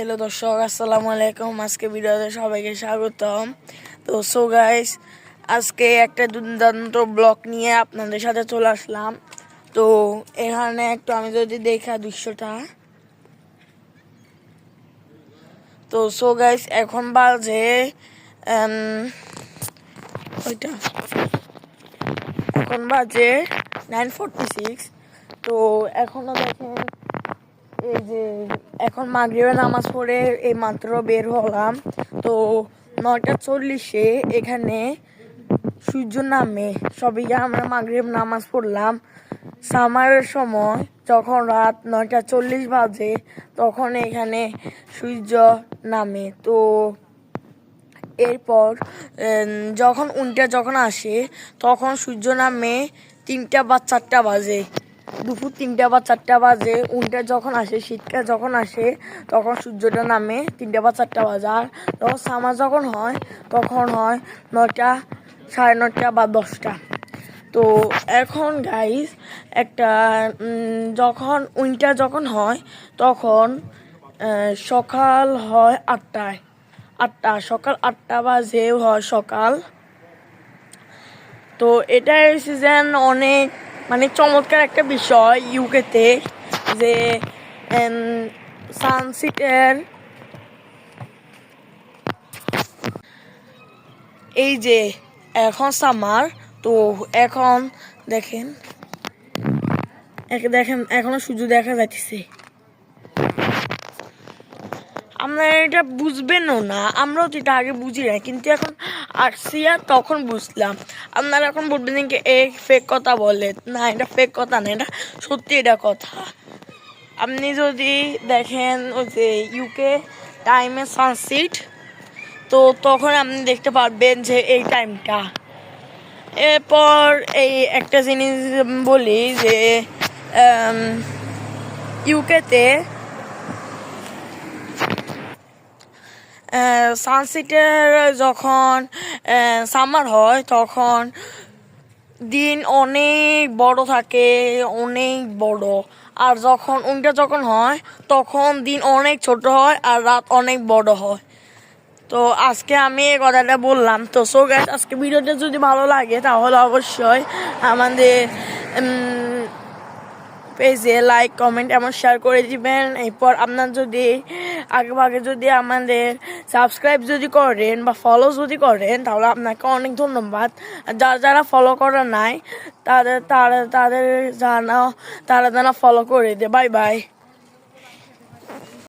Hello দর্শক, আসসালামু আলাইকুম। আজকে ভিডিওতে সবাইকে স্বাগতম। তো গাইস, আজকে একটা দুর্দান্ত ব্লগ নিয়ে আপনাদের সাথে চলে আসলাম। তো এখানে একটু আমি যদি দেখা দৃশ্যটা, তো গাইস এখন বাজে ওইটা এখন বাজে 9:46। তো এখনো দেখেন এই যে এখন মাগরিবের নামাজ পড়ে এই মাত্র বের হলাম। তো 9:40-এ এখানে সূর্য নামে। সবই আমরা মাগরিব নামাজ পড়লাম। সামারের সময় যখন রাত 9:40 বাজে তখন এখানে সূর্য নামে। তো এরপর যখন আসে তখন সূর্য নামে 3টা বা 4টা বাজে। দুপুর 3টা বা 4টা বাজে। উনটা যখন আসে, শীতকাল যখন আসে তখন সূর্যটা নামে 3টা বা 4টা বাজে। আর যখন সামার যখন হয় তখন হয় 9টা, 9:30 বা 10টা। তো এখন গাইস একটা যখন হয় তখন সকাল হয় 8টায়। সকাল 8টা বাজে হয় সকাল। তো এটার সিজন অনেক চমৎকার একটা বিষয় ইউকেতে, যে সানসেটের এই যে এখন সামার। তো এখন দেখেন এখনো সূর্য দেখা যাচ্ছে। আপনারা এটা বুঝবেনও না, আমরাও তো এটা আগে বুঝি না, কিন্তু এখন আসছি আর তখন বুঝলাম। আপনারা এখন বলবেন যে এই ফেক কথা বলে। না, এটা ফেক কথা না, এটা সত্যি, এটা কথা। আপনি যদি দেখেন ওই যে ইউকে টাইমে সানসেট, তো তখন আপনি দেখতে পারবেন যে এই টাইমটা। এরপর এই একটা জিনিস বলি যে ইউকেতে সানসেটের যখন সামার হয় তখন দিন অনেক বড় থাকে, অনেক বড়। আর যখন হয় তখন দিন অনেক ছোট হয় আর রাত অনেক বড় হয়। তো আজকে আমি এই কথাটা বললাম। তো গাইস, আজকে ভিডিওটা যদি ভালো লাগে তাহলে অবশ্যই আমাদের পেজে লাইক, কমেন্ট এবং শেয়ার করে দিবেন। এরপর আপনার যদি আগে যদি আমাদের সাবস্ক্রাইব যদি করেন বা ফলো যদি করেন তাহলে আপনাকে অনেক ধন্যবাদ। যারা ফলো করা নাই তারা যেন ফলো করে দে। Bye bye.